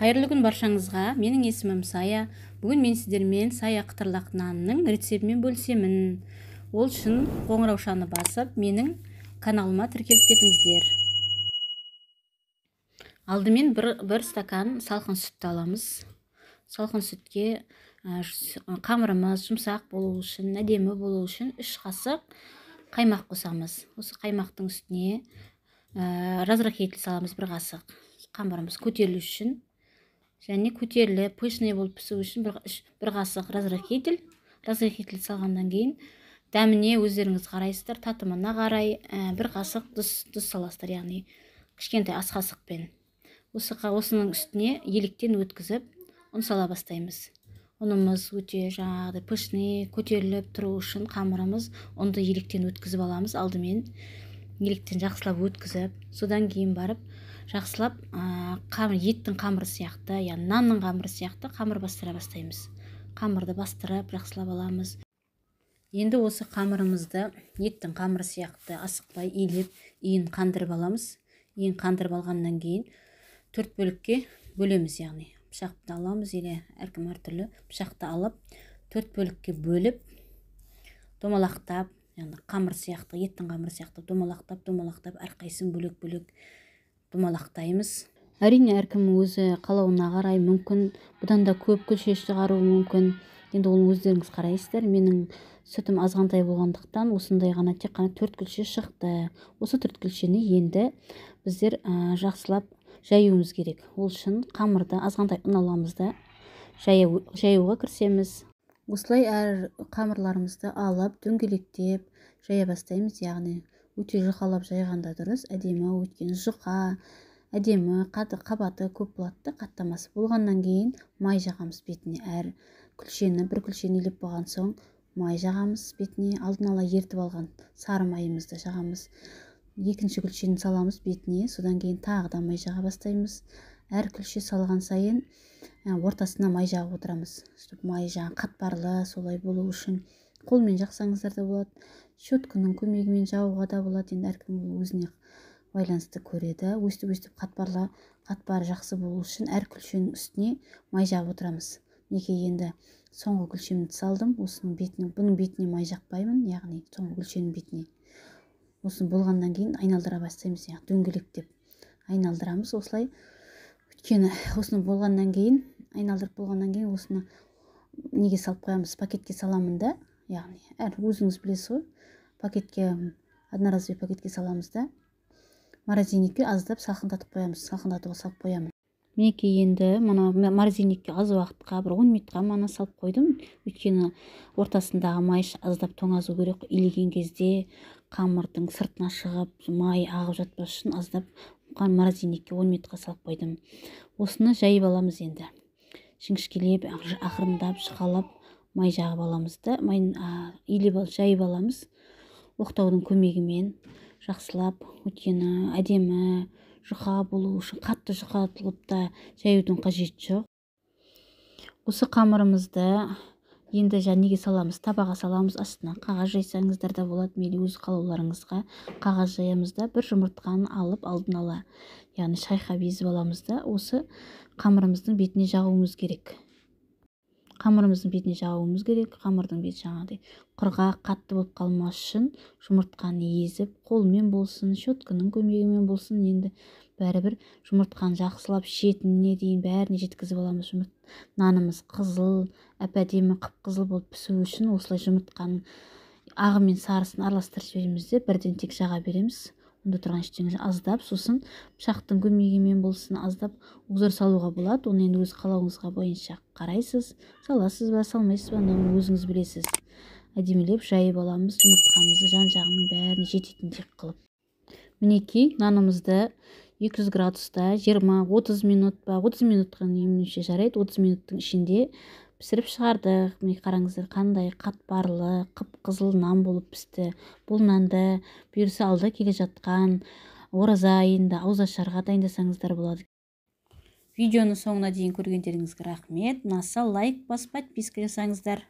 Қайырлы күн баршаңызға. Менің есімім Сая. Бүгін мен сіздермен Сая қытырлақ нанның рецептімен бөлісемін. Ол үшін қоңыраушаны басып, менің каналыма тіркеліп кетіңіздер. Алдымен бір стакан салқын сүтті аламыз. Салқын сүтке қамырымыз жұмсақ болу үшін, әдемі болу үшін 3 қасық қаймақ қосамыз. Осы қаймақтың үстіне разрыхитель саламыз 1 қасық. Қамырымыз көтерілу үшін және көтеріліп пышный болып пісу үшін 1 қасық разрыхитель салғаннан кейін дәміне өздеріңіз қарайсыздар, татымына қарай 1 қасық тұз саласыздар, яғни кішкентай ас қасықпен. Осының үстіне електен өткізіп ұн сала бастаймыз. Ұнымыз өте жаңағыдай пышный көтеріліп тұру үшін қамырымыз ұнды електен өткізіп аламыз. Алдымен електен жақсылап өткізіп, содан кейін барып жақсылап еттің қамыры сияқты, яғни нанның қамыры сияқты қамыр бастыра бастаймыз. Қамырды бастырып жақсылап аламыз. Енді осы қамырымызды еттің қамыры сияқты асықпай илеп, иін қандырып аламыз. Иін қандырып алғаннан кейін 4 бөлікке бөлеміз, яғни пышақты аламыз, или әркім әртүрлі пышақты алып 4 бөлікке бөліп, домалақтап, яғни қамыр сияқты, еттің қамыры сияқты домалақтап, әрқайсысын бөлек-бөлек домалақтаймыз. Әрине, әркім өзі қалауына қарай мүмкін, бұдан да көп күлше шығару мүмкін. Енді оны өздеріңіз қарайсыздар. Менің сүтім азғантай болғандықтан осындай ғана тек қана 4 күлше шықты. Осы 4 күлшені енді біздер жақсылап жаюымыз керек. Ол үшін қамырды азғантай ұн аламыз да жаюға кірісеміз. Осылай әр қамырларымызды алып, дөңгелектеп жая бастаймыз, яғни өте жұқалап жайғанда дұрыс, әдемі, өткен жұқа, әдемі, қабаты көп болады, қаттамасы болғаннан кейін май жағамыз бетіне. Әр күлшені, 1 күлшені илеп болған соң май жағамыз бетіне, алдын ала ертіп алған сары майымызды жағамыз. 2-ші күлшені саламыз бетіне, содан кейін тағы да май жаға бастаймыз. Әр күлше салған сайын ортасына май жағып отырамыз. Май жаңа қатпарлы, солай болу үшін қолмен жақсаңыздар да болады, щетканың көмегімен жауға да болады. Енді әркім өзіне байланысты көреді. Өстіп қатпары жақсы болу үшін әр күлшенің үстіне май жағып отырамыз. Мінекей енді соңғы күлшемді салдым. Бұның бетіне май жақпаймын, яғни соңғы күлшенің бетіне. Осыны болғаннан кейін айналдыра бастаймыз, яғни дөңгелектеп айналдырамыз. Осылай өйткені осыны болғаннан кейін, айналдырып болғаннан кейін осыны неге салып қоямыз, пакетке саламын да, яғни өзіңіз білесіз ғой, пакетке, одноразовый пакетке саламыз да, морозильникке аздап салқындатып қоямыз, салқындатуға салып қоямын. Мінекей енді мына морозильникке аз уақытқа, 10 минутқа мана салып қойдым, өйткені ортасындағы май аздап тоңазу керек. Илеген кезде қамырдың сыртына шығып, май ағып жатпас үшін аздап морозильникке 10 минутқа салып қойдым. Осыны жайып аламыз енді. Жіңішкелеп, ақырындап, жұқалап май жағып аламыз да, жайып аламыз. Оқтаудың көмегімен жақсылап, өйткені әдемі, жұқа болу үшін, қатты жұқатылып та жаюдың қажеті жоқ. Осы қамырымызды енді неге саламыз, табаға саламыз, астына қағаз жайсаңыздар да болады, мейлі өз қалауларыңызға қағаз жаямыз да, 1 жұмыртқаны алып алдын ала, яғни шайқап езіп аламыз да, осы қамырымыздың бетіне жағуымыз керек. Қамырдың беті жаңағыдай құрғақ, қатты болып қалмас үшін жұмыртқаны езіп, қолмен болсын, щетканың көмегімен болсын, енді бәрібір жұмыртқаны жақсылап шетіне дейін бәріне жеткізіп аламыз. Нанымыз қызыл, әп-әдемі қып-қызыл болып пісу үшін осылай жұмыртқаның ағы мен сарысын араластырып жібереміз де, бірден тек жаға береміз. Онда тұрған ештеңе аздап, сосын пышақтың көмегімен болсын, аздап ұзыр салуға болады. Оны енді өз қалауыңызға бойынша қарайсыз, саласыз ба, салмайсыз ба, оны өзіңіз білесіз. Әдемілеп жайып аламыз жұмыртқамызды жан-жағының бәріне жететіндей қылып. Мінекей нанымызды 200 градуста 20-30 минут па, 30 минутқа немесе жарайды, 30 минуттың ішінде пісіріп шығардық. Міне қараңыздар, қандай қатпарлы, қып-қызыл нан болып пісті. Бұл нанды бұйырса алда келе жатқан ораза айында ауызашарға дайындасаңыздар болады. Видеоны соңына дейін көргендеріңізге рахмет. Ұнаса лайк басып, подписка жасаңыздар.